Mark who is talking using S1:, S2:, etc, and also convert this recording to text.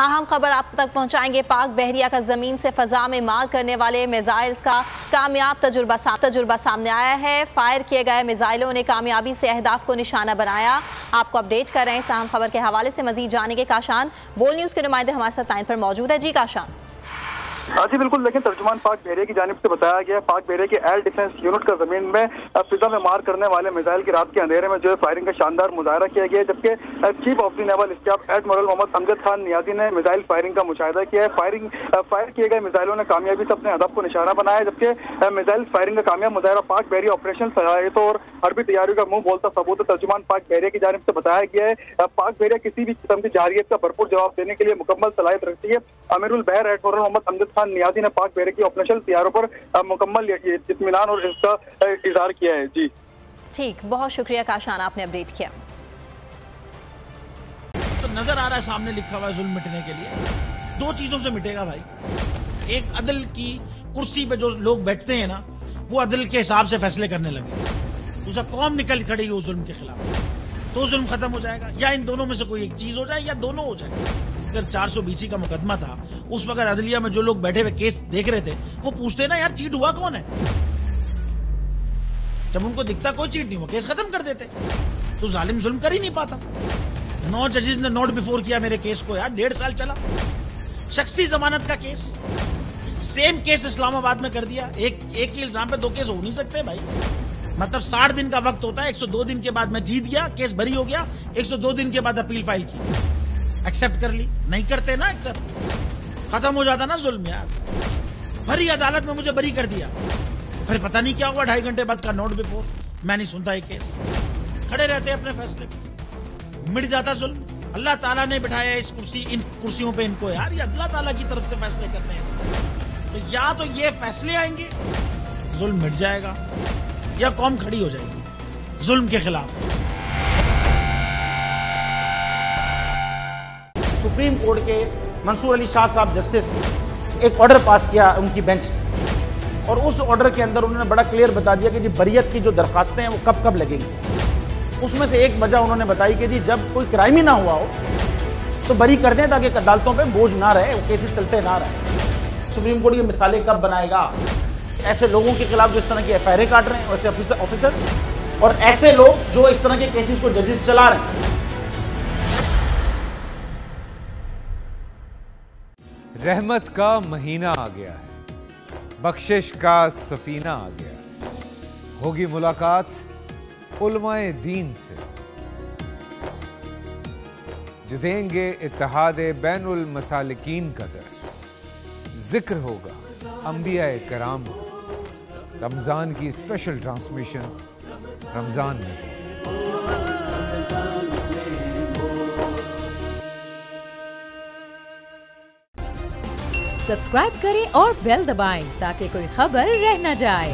S1: हाँ, हम खबर आप तक पहुंचाएंगे। पाक बहरिया का जमीन से फजा में मार करने वाले मिसाइल्स का कामयाब तजुर्बा सामने आया है। फायर किए गए मिसाइलों ने कामयाबी से अहदाफ को निशाना बनाया। आपको अपडेट कर रहे हैं अहम खबर के हवाले से। मजीद जाने के काशान बोल न्यूज़ के नुमाइंदे हमारे साथ लाइन पर मौजूद है। जी काशान।
S2: जी बिल्कुल, लेकिन तर्जुमान पाक बहरिया की जानिब से बताया गया, पाक बहरिया के एयर डिफेंस यूनिट का जमीन में फिजा में मार करने वाले मिसाइल की रात के अंधेरे में जो है फायरिंग का शानदार मुजाहरा किया गया, जबकि chief of the naval staff admiral Mohammad Amjad Khan Niazi ने मिसाइल फायरिंग का मुशाहिदा किया है। फायर किए गए मिसाइलों ने कामयाबी से अपने हदफ को निशाना बनाया, जबकि मिसाइल फायरिंग का कामयाब मुजाहरा पाक बहरिया ऑपरेशन सलाहियतों और हरबी तैयारियों का मुंह बोलता सबूत। तर्जुमान पाक बहरिया की जानिब से बताया गया है, पाक बहरिया किसी भी किस्म की जारियत का भरपूर जवाब देने के लिए मुकम्मल सलाहियत रखती है। अमीरुल बहर एडमिरल मोहम्मद अमजद खान नियाजी ने पाक बहरिया की ऑपरेशनल तैयारों पर मुकम्मल इत्मीनान और इसका इज़हार किया है। जी
S1: ठीक, बहुत शुक्रिया काशान, आपने अपडेट किया।
S3: तो नजर आ रहा है सामने लिखा हुआ है जुल्म मिटने के लिए दो चीजों से मिटेगा भाई। एक, अदल की कुर्सी पे जो लोग बैठते हैं ना, वो अदल के हिसाब से फैसले करने लगे। दूसरा, कौम निकल खड़ी हो जुल्म के खिलाफ, तो जुल्म खत्म हो जाएगा। या इन दोनों में से कोई एक चीज हो जाए या दोनों हो जाए। अगर 420 का मुकदमा था, उस वक्त अदलिया में जो लोग बैठे हुए केस देख रहे थे, वो पूछते ना यार चीट हुआ कौन है। जब उनको दिखता कोई चीट नहीं हुआ, केस खत्म कर देते। तो जालिम जुल्म कर ही नहीं पाता। 9 जजेस ने नोट बिफोर किया मेरे केस को यार, 1.5 साल चला। शख्सी जमानत का केस, सेम केस इस्लामाबाद में कर दिया। एक ही इल्जाम पे 2 केस हो नहीं सकते भाई। मतलब 60 दिन का वक्त होता है, 102 दिन के बाद मैं जीत गया, केस बरी हो गया, 102 दिन के बाद अपील फाइल की, एक्सेप्ट कर ली। नहीं करते ना एक्सेप्ट, खत्म हो जाता ना जुल्म यार। भरी अदालत में मुझे बरी कर दिया, फिर पता नहीं क्या हुआ, 2.5 घंटे बाद का नोट बिफोर, मैं नहीं सुनता ये केस। खड़े रहते अपने फैसले पे, मिट जाता जुल्म। अल्लाह ताला ने बिठाया इन कुर्सियों पे इनको यार, ये अल्लाह ताला की तरफ से फैसले करने हैं। तो या तो ये फैसले आएंगे, जुल्म मिट जाएगा, या कौम खड़ी हो जाएगी जुल्म के खिलाफ।
S4: सुप्रीम कोर्ट के मंसूर अली शाह साहब जस्टिस एक ऑर्डर पास किया उनकी बेंच ने, और उस ऑर्डर के अंदर उन्होंने बड़ा क्लियर बता दिया कि जी बरियत की जो दरखास्तें हैं वो कब कब लगेंगी। उसमें से एक वजह उन्होंने बताई कि जी जब कोई क्राइम ही ना हुआ हो तो बरी कर दें, ताकि अदालतों पे बोझ ना रहे, वो केसेस चलते ना रहे। सुप्रीम कोर्ट ये मिसालें कब बनाएगा, ऐसे लोगों के खिलाफ जो इस तरह की एफआईआर काट रहे हैं, ऐसे ऑफिसर्स, और ऐसे लोग जो इस तरह के केसेस को जजेस चला रहे हैं।
S5: रहमत का महीना आ गया है, बख्शिश का सफीना आ गया, होगी मुलाकात उलमाए दीन से, जो देंगे इत्तेहादे बैनुल मसालिकीन का दर्स। जिक्र होगा अंबियाए कराम का। रमजान की स्पेशल ट्रांसमिशन रमजान में।
S6: सब्सक्राइब करें और बेल दबाएं ताकि कोई खबर रह न जाए।